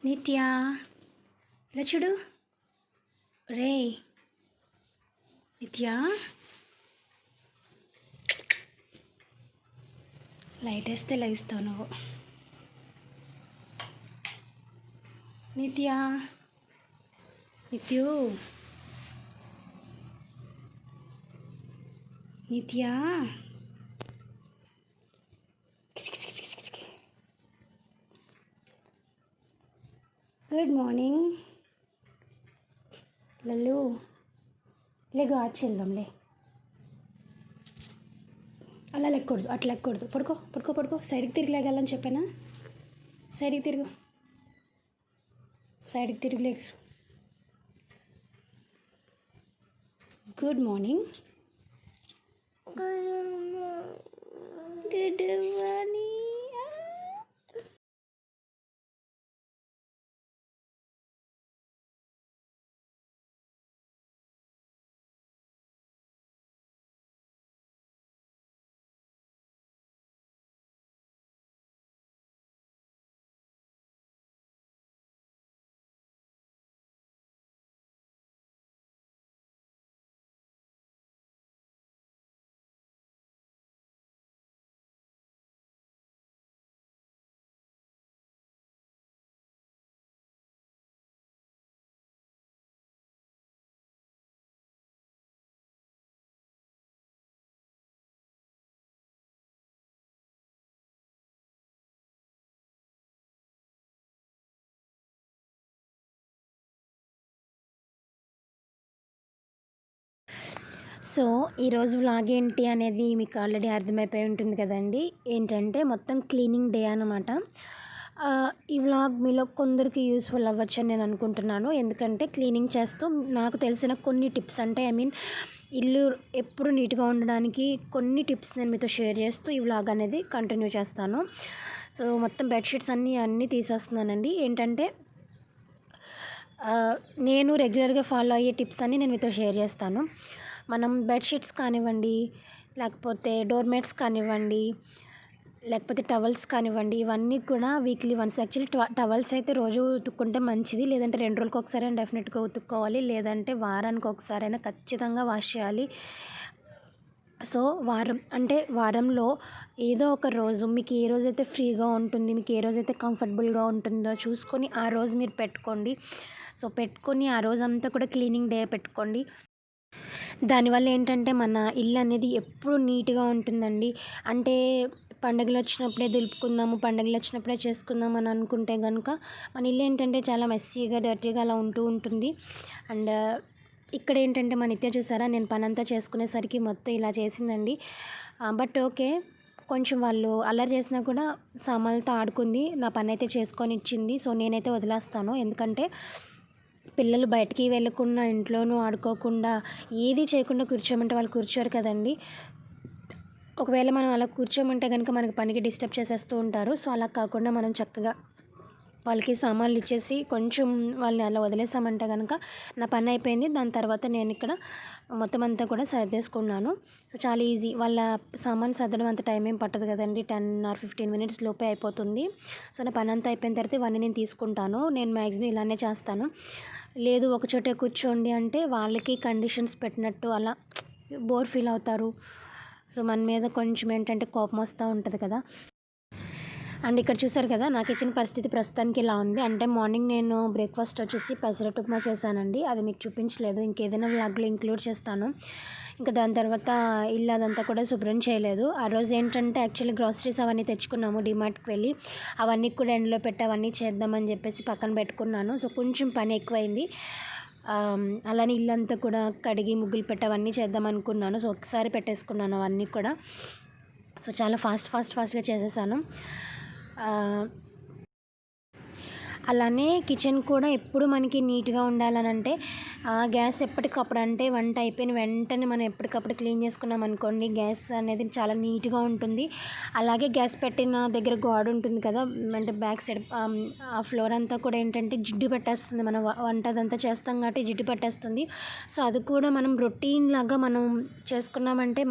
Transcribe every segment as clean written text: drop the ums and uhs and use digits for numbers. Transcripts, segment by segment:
నిత్య ఇలా చూడు. రే నిత్య, లైట్ వేస్తే లగిస్తావు నువ్వు. నిత్య, నిత్యు, నిత్య, గుడ్ మార్నింగ్ లల్లు. లేగు ఆచెల్దాంలే. అలా లెక్కకూడదు, అట్లా లెక్కకూడదు. పడుకో పడుకో పడుకో. సైడ్కి తిరిగి లేగాలని చెప్పానా? సైడ్కి తిరుగు, సైడ్కి తిరిగి లేగు. Good morning. Good morning. So ఈరోజు వ్లాగ్ ఏంటి అనేది మీకు ఆల్రెడీ అర్థమైపోయి ఉంటుంది కదండి. ఏంటంటే మొత్తం క్లీనింగ్ డే అన్నమాట. ఈ వ్లాగ్ మీలో కొందరికి యూస్ఫుల్ అవ్వచ్చు అని నేను అనుకుంటున్నాను. ఎందుకంటే క్లీనింగ్ చేస్తూ నాకు తెలిసిన కొన్ని టిప్స్, అంటే ఇల్లు ఎప్పుడు నీట్గా ఉండడానికి కొన్ని టిప్స్ నేను మీతో షేర్ చేస్తూ ఈ వ్లాగ్ అనేది కంటిన్యూ చేస్తాను. సో మొత్తం బెడ్షీట్స్ అన్నీ తీసేస్తున్నానండి. ఏంటంటే నేను రెగ్యులర్గా ఫాలో అయ్యే టిప్స్ అన్నీ నేను మీతో షేర్ చేస్తాను. మనం బెడ్షీట్స్ కానివ్వండి, లేకపోతే డోర్ మ్యాట్స్ కానివ్వండి, లేకపోతే టవల్స్ కానివ్వండి, ఇవన్నీ కూడా వీక్లీ వన్స్. యాక్చువల్లీ టవల్స్ అయితే రోజు ఉతుక్కుంటే మంచిది, లేదంటే 2 రోజులకు ఒకసారి అయినా డెఫినెట్గా ఉతుక్కోవాలి, లేదంటే వారానికి ఒకసారైనా ఖచ్చితంగా వాష్ చేయాలి. సో వారంలో ఏదో ఒక రోజు మీకు ఏ రోజైతే ఫ్రీగా ఉంటుంది, మీకు ఏ రోజైతే కంఫర్టబుల్గా ఉంటుందో చూసుకొని ఆ రోజు మీరు పెట్టుకోండి. సో పెట్టుకొని ఆ రోజంతా కూడా క్లీనింగ్ డే పెట్టుకోండి. దానివల్ల ఏంటంటే మన ఇల్లు అనేది ఎప్పుడు నీట్గా ఉంటుందండి. అంటే పండుగలు వచ్చినప్పుడే దులుపుకుందాము, పండుగలు వచ్చినప్పుడే చేసుకుందాం అని అనుకుంటే కనుక మన ఇల్లు ఏంటంటే చాలా మెస్సీగా, డర్టీగా అలా ఉంటుంది. అండ్ ఇక్కడ ఏంటంటే మన నిత్య చూసారా, నేను పని అంతా చేసుకునేసరికి మొత్తం ఇలా చేసిందండి. బట్ ఓకే, కొంచెం వాళ్ళు అల్లరి చేసినా కూడా సామాన్లతో ఆడుకుంది, నా పని అయితే చేసుకొని ఇచ్చింది. సో నేనైతే వదిలేస్తాను. ఎందుకంటే పిల్లలు బయటికి వెళ్ళకుండా, ఇంట్లోనూ ఆడుకోకుండా, ఏది చేయకుండా కూర్చోమంటే వాళ్ళు కూర్చోరు కదండి. ఒకవేళ మనం అలా కూర్చోమంటే కనుక మనకి పనికి డిస్టర్బ్ చేసేస్తూ ఉంటారు. సో అలా కాకుండా మనం చక్కగా వాళ్ళకి సామాన్లు ఇచ్చేసి కొంచెం వాళ్ళని అలా వదిలేసామంటే కనుక నా పని అయిపోయింది. దాని తర్వాత నేను ఇక్కడ మొత్తం అంతా కూడా సర్దేసుకున్నాను. సో చాలా ఈజీ. వాళ్ళ సామాన్లు సర్దడం అంత టైం ఏం పట్టదు కదండి, 10 or 15 minutes లోపే అయిపోతుంది. సో నా పని అంతా అయిపోయిన తర్వాత ఇవన్నీ నేను తీసుకుంటాను. నేను మ్యాక్సిమం ఇలానే చేస్తాను. లేదు ఒక చోటే కూర్చోండి అంటే వాళ్ళకి కండిషన్స్ పెట్టినట్టు అలా బోర్ ఫీల్ అవుతారు. సో మన మీద కొంచెం ఏంటంటే కోపం వస్తూ ఉంటుంది కదా. అండ్ ఇక్కడ చూసారు కదా, నాకు ఇచ్చిన పరిస్థితి ప్రస్తుతానికి ఇలా ఉంది. అంటే మార్నింగ్ నేను బ్రేక్ఫాస్ట్ వచ్చేసి పెసరట్టు ఉప్మా చేశానండి. అది మీకు చూపించలేదు, ఇంకేదైనా వ్లాగ్లో ఇంక్లూడ్ చేస్తాను. ఇంకా దాని తర్వాత ఇల్లు అదంతా కూడా శుభ్రం చేయలేదు. ఆ రోజు ఏంటంటే యాక్చువల్లీ గ్రాసరీస్ అవన్నీ తెచ్చుకున్నాము డిమార్ట్కి వెళ్ళి. అవన్నీ కూడా ఎండలో పెట్టి అవన్నీ చేద్దామని చెప్పేసి పక్కన పెట్టుకున్నాను. సో కొంచెం పని ఎక్కువైంది. అలానే ఇల్లంతా కూడా కడిగి ముగ్గులు పెట్టి అవన్నీ చేద్దాం అనుకున్నాను. సో ఒకసారి పెట్టేసుకున్నాను అవన్నీ కూడా. సో చాలా ఫాస్ట్గా చేసేసాను. అలానే కిచెన్ కూడా ఎప్పుడు మనకి నీట్గా ఉండాలని అంటే గ్యాస్ ఎప్పటికప్పుడు, అంటే వంట అయిపోయిన వెంటనే మనం ఎప్పటికప్పుడు క్లీన్ చేసుకున్నాం అనుకోండి, గ్యాస్ అనేది చాలా నీట్గా ఉంటుంది. అలాగే గ్యాస్ పెట్టిన దగ్గర గోడ ఉంటుంది కదా, అంటే బ్యాక్ సైడ్ ఆ ఫ్లోర్ అంతా కూడా ఏంటంటే జిడ్డు పెట్టేస్తుంది. మనం వంట అదంతా చేస్తాం కాబట్టి జిడ్డు పెట్టేస్తుంది. సో అది కూడా మనం రొటీన్ లాగా మనం చేసుకున్నామంటే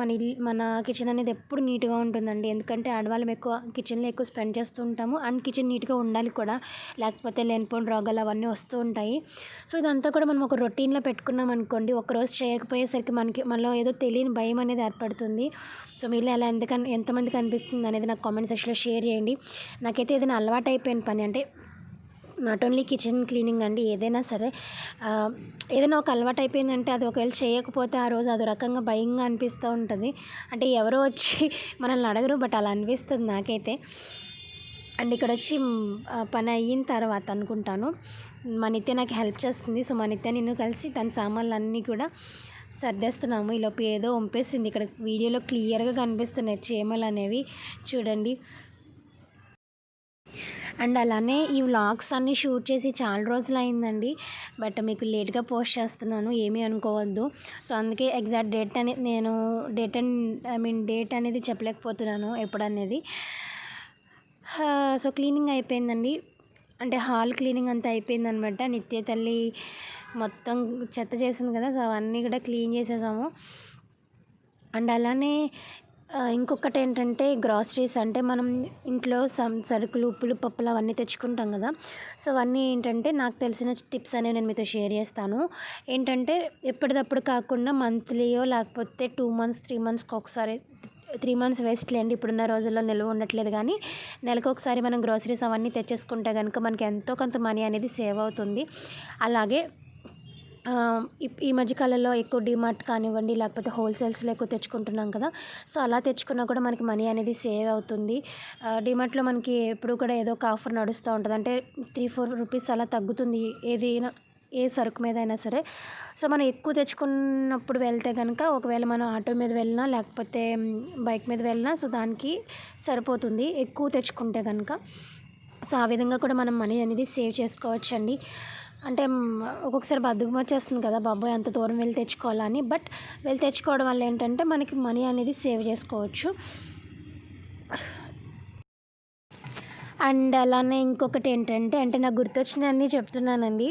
మన కిచెన్ అనేది ఎప్పుడు నీట్గా ఉంటుందండి. ఎందుకంటే ఆడవాళ్ళం ఎక్కువ కిచెన్లో ఎక్కువ స్పెండ్ చేస్తూ ఉంటాము. అండ్ కిచెన్ నీట్గా ఉండాలి కూడా, లేకపోతే లేకపోతే లేనిపోని రోగాలు అవన్నీ వస్తూ ఉంటాయి. సో ఇదంతా కూడా మనం ఒక రొటీన్లో పెట్టుకున్నాం అనుకోండి, ఒకరోజు చేయకపోయేసరికి మనలో ఏదో తెలియని భయం అనేది ఏర్పడుతుంది. సో మీలో అలా ఎంతమందికి అనిపిస్తుంది అనేది నాకు కామెంట్ సెక్షన్లో షేర్ చేయండి. నాకైతే ఏదైనా అలవాటు అయిపోయిన పని, అంటే నాట్ ఓన్లీ కిచెన్ క్లీనింగ్ అండి, ఏదైనా సరే ఏదైనా ఒక అలవాటు అయిపోయిందంటే అది ఒకవేళ చేయకపోతే ఆ రోజు అదో రకంగా భయంగా అనిపిస్తూ ఉంటుంది. అంటే ఎవరో వచ్చి మనల్ని అడగరు, బట్ అలా అనిపిస్తుంది నాకైతే. అండ్ ఇక్కడ వచ్చి పని అయిన తర్వాత అనుకుంటాను మా నిత్య నాకు హెల్ప్ చేస్తుంది. సో మా నిత్య నేను కలిసి తన సామాన్లు అన్నీ కూడా సర్దేస్తున్నాము. ఈలోపు ఏదో వంపేసింది. ఇక్కడ వీడియోలో క్లియర్గా కనిపిస్తున్నాయి చీమలు అనేవి, చూడండి. అండ్ అలానే ఈ వ్లాగ్స్ అన్నీ షూట్ చేసి చాలా రోజులు అయిందండి, బట్ మీకు లేట్గా పోస్ట్ చేస్తున్నాను, ఏమీ అనుకోవద్దు. సో అందుకే ఎగ్జాక్ట్ డేట్ అనేది చెప్పలేకపోతున్నాను ఎప్పుడనేది. సో క్లీనింగ్ అయిపోయిందండి, అంటే హాల్ క్లీనింగ్ అంతా అయిపోయిందనమాట. నిత్య తల్లి మొత్తం చెత్త చేసింది కదా, సో అవన్నీ కూడా క్లీన్ చేసేసాము. అండ్ అలానే ఇంకొకటి ఏంటంటే గ్రాసరీస్, అంటే మనం ఇంట్లో సరుకులు, ఉప్పులు, పప్పులు అవన్నీ తెచ్చుకుంటాం కదా. సో అవన్నీ ఏంటంటే నాకు తెలిసిన టిప్స్ అనేవి నేను మీతో షేర్ చేస్తాను. ఏంటంటే ఎప్పటికప్పుడు కాకుండా మంత్లీయో లేకపోతే 2 months 3 monthsకి ఒకసారి, 3 months వేస్ట్లేండి, ఇప్పుడున్న రోజుల్లో నిల్వ ఉండట్లేదు, కానీ నెలకు ఒకసారి మనం గ్రాసరీస్ అవన్నీ తెచ్చేసుకుంటే కనుక మనకి ఎంతో కొంత మనీ అనేది సేవ్ అవుతుంది. అలాగే ఈ మధ్యకాలంలో ఎక్కువ డిమార్ట్ కానివ్వండి, లేకపోతే హోల్సేల్స్లో ఎక్కువ తెచ్చుకుంటున్నాం కదా. సో అలా తెచ్చుకున్నా కూడా మనకి మనీ అనేది సేవ్ అవుతుంది. డిమార్ట్లో మనకి ఎప్పుడు కూడా ఏదో ఒక ఆఫర్ నడుస్తూ ఉంటుంది, అంటే 3-4 రూపీస్ అలా తగ్గుతుంది ఏదైనా, ఏ సరుకు మీద అయినా సరే. సో మనం ఎక్కువ తెచ్చుకున్నప్పుడు వెళ్తే కనుక, ఒకవేళ మనం ఆటో మీద వెళ్ళినా లేకపోతే బైక్ మీద వెళ్ళినా, సో దానికి సరిపోతుంది ఎక్కువ తెచ్చుకుంటే కనుక. సో ఆ విధంగా కూడా మనం మనీ అనేది సేవ్ చేసుకోవచ్చండి. అంటే ఒక్కొక్కసారి బద్ధకం వచ్చేస్తుంది కదా, బాబోయ్ అంత దూరం వెళ్ళి తెచ్చుకోవాలని, బట్ వెళ్ళి తెచ్చుకోవడం వల్ల ఏంటంటే మనకి మనీ అనేది సేవ్ చేసుకోవచ్చు. అండ్ అలానే ఇంకొకటి ఏంటంటే, అంటే నాకు గుర్తొచ్చినవన్నీ చెప్తున్నానండి.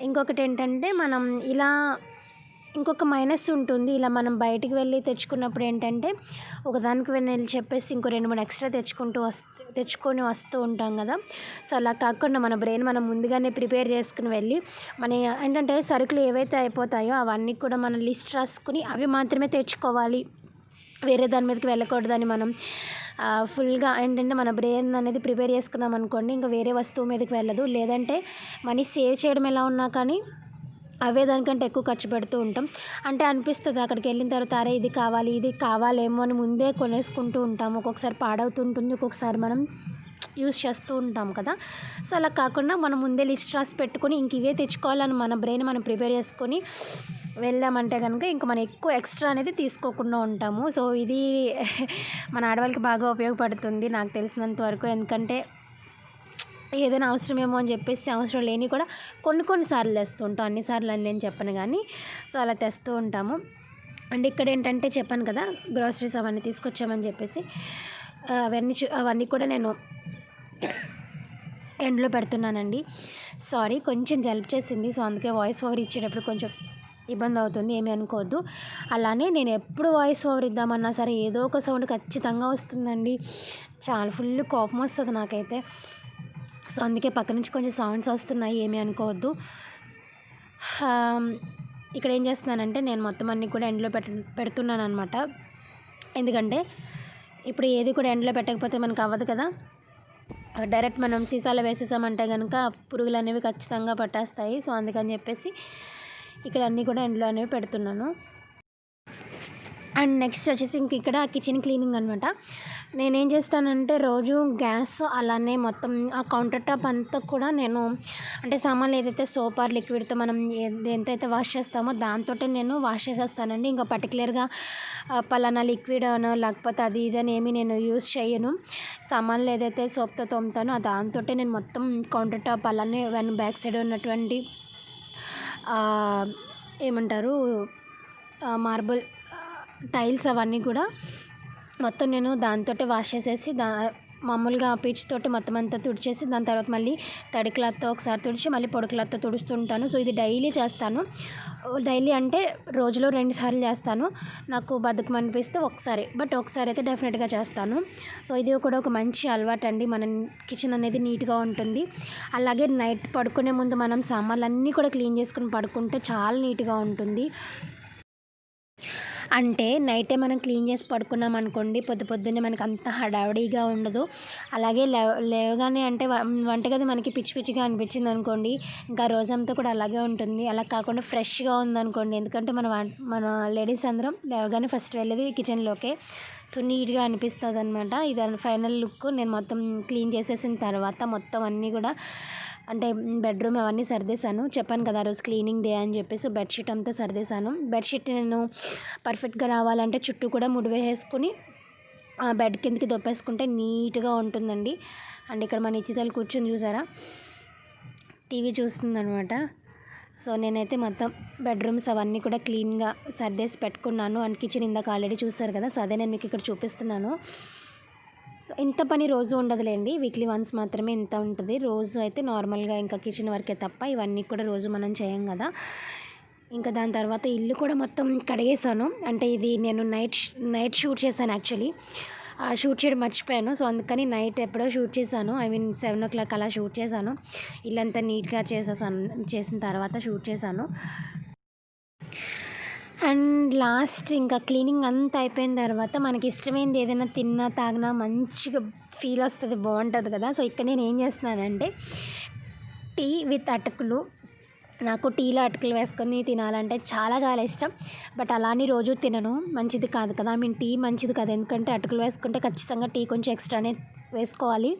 ఇంకొకటి ఏంటంటే మనం ఇలా ఇంకొక మైనస్ ఉంటుంది. ఇలా మనం బయటికి వెళ్ళి తెచ్చుకున్నప్పుడు ఏంటంటే, ఒకదానికి వెళ్ళి చెప్పేసి ఇంకో 2-3 ఎక్స్ట్రా తెచ్చుకొని వస్తూ ఉంటాం కదా. సో అలా కాకుండా మన బ్రెయిన్ మనం ముందుగానే ప్రిపేర్ చేసుకుని వెళ్ళి, మన ఏంటంటే సరుకులు ఏవైతే అయిపోతాయో అవన్నీ కూడా మనం లిస్ట్ రాసుకుని అవి మాత్రమే తెచ్చుకోవాలి, వేరే దాని మీదకి వెళ్ళకూడదని మనం ఫుల్గా ఏంటంటే మన బ్రెయిన్ అనేది ప్రిపేర్ చేసుకున్నాం అనుకోండి, ఇంకా వేరే వస్తువు మీదకి వెళ్ళదు. లేదంటే మనీ సేవ్ చేయడం ఎలా ఉన్నా కానీ అవే దానికంటే ఎక్కువ ఖర్చు పెడుతూ ఉంటాం. అంటే అనిపిస్తుంది అక్కడికి వెళ్ళిన తర్వాత, అరే ఇది కావాలేమో అని ముందే కొనేసుకుంటూ ఉంటాము. ఒక్కొక్కసారి పాడవుతుంటుంది, ఒక్కొక్కసారి మనం యూస్ చేస్తూ ఉంటాం కదా. సో అలా కాకుండా మనం ముందే లిస్ట్ రాసి పెట్టుకొని ఇంక ఇవే తెచ్చుకోవాలని మన బ్రెయిన్ మనం ప్రిపేర్ చేసుకొని వెళ్ళామంటే కనుక ఇంకా మనం ఎక్కువ ఎక్స్ట్రా అనేది తీసుకోకుండా ఉంటాము. సో ఇది మన ఆడవాళ్ళకి బాగా ఉపయోగపడుతుంది నాకు తెలిసినంత వరకు. ఎందుకంటే ఏదైనా అవసరమేమో అని చెప్పేసి అవసరం లేని కూడా కొన్ని సార్లు తెస్తూ ఉంటాం, అన్నిసార్లు అని నేను చెప్పను కానీ. సో అలా తెస్తూ ఉంటాము. అండ్ ఇక్కడ ఏంటంటే చెప్పాను కదా, గ్రాసరీస్ అవన్నీ తీసుకొచ్చామని చెప్పేసి అవన్నీ కూడా నేను ఎండ్లో పెడుతున్నానండి. సారీ, కొంచెం జలుబు చేసింది, సో అందుకే వాయిస్ ఓవర్ ఇచ్చేటప్పుడు కొంచెం ఇబ్బంది అవుతుంది, ఏమీ అనుకోవద్దు. అలానే నేను ఎప్పుడు వాయిస్ ఓవర్ ఇద్దామన్నా సరే ఏదో ఒక సౌండ్ ఖచ్చితంగా వస్తుందండి, చాలా ఫుల్ కోపం వస్తుంది నాకైతే. సో అందుకే పక్క నుంచి కొంచెం సౌండ్స్ వస్తున్నాయి, ఏమీ అనుకోవద్దు. ఇక్కడ ఏం చేస్తున్నానంటే నేను మొత్తం అన్నీ కూడా ఎండ్లో పెడుతున్నాను అనమాట. ఎందుకంటే ఇప్పుడు ఏది కూడా ఎండ్లో పెట్టకపోతే మనకు అవ్వదు కదా. డైరెక్ట్ మనం సీసాలో వేసేసామంటే కనుక పురుగులు అనేవి ఖచ్చితంగా పట్టేస్తాయి. సో అందుకని చెప్పేసి ఇక్కడ అన్నీ కూడా ఎండ్లో అనేవి పెడుతున్నాను. అండ్ నెక్స్ట్ వచ్చేసి ఇంక ఇక్కడ కిచెన్ క్లీనింగ్ అనమాట. నేనేం చేస్తానంటే రోజు గ్యాస్ అలానే మొత్తం ఆ కౌంటర్ టాప్ అంతా కూడా నేను, అంటే సామాన్లు ఏదైతే సోప్ ఆర్ లిక్విడ్తో మనం ఎంతైతే వాష్ చేస్తామో దాంతో నేను వాష్ చేసేస్తానండి. ఇంకా పర్టికులర్గా పలానా లిక్విడ్ అనో లేకపోతే అది ఇదని ఏమీ నేను యూజ్ చేయను. సామాన్లు ఏదైతే సోప్తో తోముతానో దాంతో నేను మొత్తం కౌంటర్ టాప్ అలానే బ్యాక్ సైడ్ ఉన్నటువంటి ఏమంటారు మార్బుల్ టైల్స్ అవన్నీ కూడా మొత్తం నేను దాంతో వాష్ చేసేసి మామూలుగా పీచ్ తోటి మొత్తం అంతా తుడిచేసి దాని తర్వాత మళ్ళీ తడి క్లాత్తో ఒకసారి తుడిచి మళ్ళీ పొడి క్లాత్తో తుడుస్తుంటాను. సో ఇది డైలీ చేస్తాను. డైలీ అంటే రోజులో 2 సార్లు చేస్తాను. నాకు బద్ధకం అనిపిస్తే ఒకసారి, బట్ ఒకసారి అయితే డెఫినెట్గా చేస్తాను. సో ఇది కూడా ఒక మంచి అలవాటు అండి. మన కిచెన్ అనేది నీట్గా ఉంటుంది. అలాగే నైట్ పడుకునే ముందు మనం సామాన్లన్నీ కూడా క్లీన్ చేసుకుని పడుకుంటే చాలా నీట్గా ఉంటుంది. అంటే నైటే మనం క్లీన్ చేసి పడుకున్నాం అనుకోండి, పొద్దున్నే మనకి అంత హడావిడిగా ఉండదు. అలాగే లేవగానే అంటే వంటగది మనకి పిచ్చి పిచ్చిగా అనిపించింది అనుకోండి, ఇంకా రోజంతా కూడా అలాగే ఉంటుంది. అలా కాకుండా ఫ్రెష్గా ఉందనుకోండి, ఎందుకంటే మన లేడీస్ అందరం లేవగానే ఫస్ట్ వెళ్ళేది కిచెన్లోకే. సో నీట్గా అనిపిస్తుంది అనమాట. ఇది ఫైనల్ లుక్. నేను మొత్తం క్లీన్ చేసేసిన తర్వాత మొత్తం అన్నీ కూడా అంటే బెడ్రూమ్ అవన్నీ సర్దేశాను. చెప్పాను కదా ఆ రోజు క్లీనింగ్ డే అని చెప్పేసి. బెడ్షీట్ అంతా సర్దేశాను. బెడ్షీట్ నేను పర్ఫెక్ట్గా రావాలంటే చుట్టూ కూడా ముడి వేసుకుని బెడ్ కిందకి దొప్పేసుకుంటే నీట్గా ఉంటుందండి. అండ్ ఇక్కడ మన ఇచ్చితలు కూర్చొని చూసారా, టీవీ చూస్తుందనమాట. సో నేనైతే మొత్తం బెడ్రూమ్స్ అవన్నీ కూడా క్లీన్గా సర్దేసి పెట్టుకున్నాను. అండ్ కిచెన్ ఇందాక ఆల్రెడీ చూసారు కదా, సో అదే నేను మీకు ఇక్కడ చూపిస్తున్నాను. ఇంత పని రోజు ఉండదులేండి, వీక్లీ వన్స్ మాత్రమే ఇంత ఉంటుంది. రోజు అయితే నార్మల్గా ఇంకా కిచెన్ వరకే తప్ప ఇవన్నీ కూడా రోజు మనం చేయం కదా. ఇంకా దాని తర్వాత ఇల్లు కూడా మొత్తం కడిగేసాను. అంటే ఇది నేను నైట్ షూట్ చేశాను. యాక్చువల్లీ షూట్ చేయడం మర్చిపోయాను. సో అందుకని నైట్ ఎప్పుడో షూట్ చేశాను. 7 o'clock అలా షూట్ చేశాను. ఇల్లంతా నీట్గా చేసిన తర్వాత షూట్ చేశాను. అండ్ లాస్ట్ ఇంకా క్లీనింగ్ అంతా అయిపోయిన తర్వాత మనకి ఇష్టమైనది ఏదైనా తిన్నా తాగినా మంచిగా ఫీల్ వస్తుంది, బాగుంటుంది కదా. సో ఇక్కడ నేను ఏం చేస్తున్నానంటే టీ విత్ అటుకులు. నాకు టీలో అటుకులు వేసుకొని తినాలంటే చాలా చాలా ఇష్టం. బట్ అలానే రోజు తినను, మంచిది కాదు కదా. టీ మంచిది కాదు, ఎందుకంటే అటుకులు వేసుకుంటే ఖచ్చితంగా టీ కొంచెం ఎక్స్ట్రానే వేసుకోవాలి.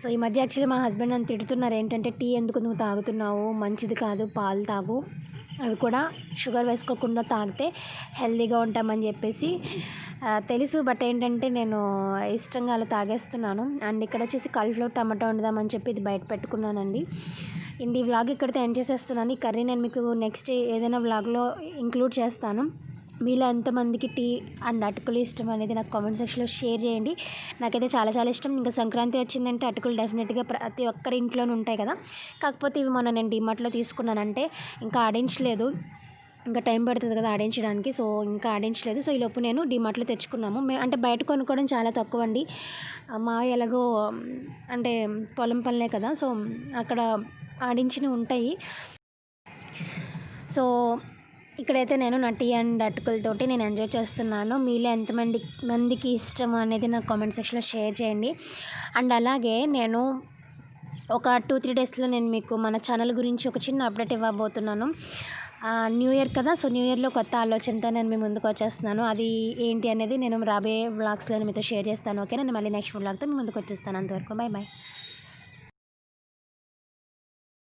సో ఈ మధ్య యాక్చువల్లీ మా హస్బెండ్ నన్ను తిడుతున్నారు, ఏంటంటే టీ ఎందుకు నువ్వు తాగుతున్నావు, మంచిది కాదు, పాలు తాగు, అవి కూడా షుగర్ వేసుకోకుండా తాగితే హెల్తీగా ఉంటామని చెప్పేసి. తెలుసు, బట్ ఏంటంటే నేను ఇష్టంగా అలా తాగేస్తున్నాను. అండ్ ఇక్కడ వచ్చేసి కాలీఫ్లవర్ టమాటో వండుదామని చెప్పి ఇది బయట పెట్టుకున్నానండి. ఈ వ్లాగ్ ఇక్కడితో ఎండ్ చేసేస్తున్నాను. ఈ కర్రీ నేను మీకు నెక్స్ట్ ఏదైనా వ్లాగ్లో ఇంక్లూడ్ చేస్తాను. మీలో ఎంతమందికి టీ అండ్ అటుకులు ఇష్టం అనేది నాకు కామెంట్ సెక్షన్లో షేర్ చేయండి. నాకైతే చాలా చాలా ఇష్టం. ఇంకా సంక్రాంతి వచ్చిందంటే అటుకులు డెఫినెట్గా ప్రతి ఒక్కరి ఇంట్లోనే ఉంటాయి కదా. కాకపోతే ఇవి మొన్న నేను డిమార్ట్లో తీసుకున్నానంటే ఇంకా ఆడించలేదు, ఇంకా టైం పడుతుంది కదా ఆడించడానికి. సో ఇంకా ఆడించలేదు. సో ఈలోపు నేను డిమార్ట్లో తెచ్చుకున్నాము. అంటే బయట కొనుక్కోవడం చాలా తక్కువ అండి. మా ఎలాగో అంటే పొలం పనులే కదా, సో అక్కడ ఆడించినవి ఉంటాయి. సో ఇక్కడైతే నేను నా టీ అండ్ అటుకులతోటి నేను ఎంజాయ్ చేస్తున్నాను. మీలో ఎంతమందికి ఇష్టం అనేది నాకు కామెంట్ సెక్షన్లో షేర్ చేయండి. అండ్ అలాగే నేను ఒక 2-3 డేస్లో నేను మీకు మన ఛానల్ గురించి ఒక చిన్న అప్డేట్ ఇవ్వబోతున్నాను. న్యూ ఇయర్ కదా, సో న్యూ ఇయర్లో కొత్త ఆలోచనతో నేను మీ ముందుకు వచ్చేస్తున్నాను. అది ఏంటి అనేది నేను రాబోయే వ్లాగ్స్లో మీతో షేర్ చేస్తాను. ఓకే, నేను మళ్ళీ నెక్స్ట్ వ్లాగ్తో మీ ముందుకు వచ్చేస్తాను. అంతవరకు బాయ్ బాయ్.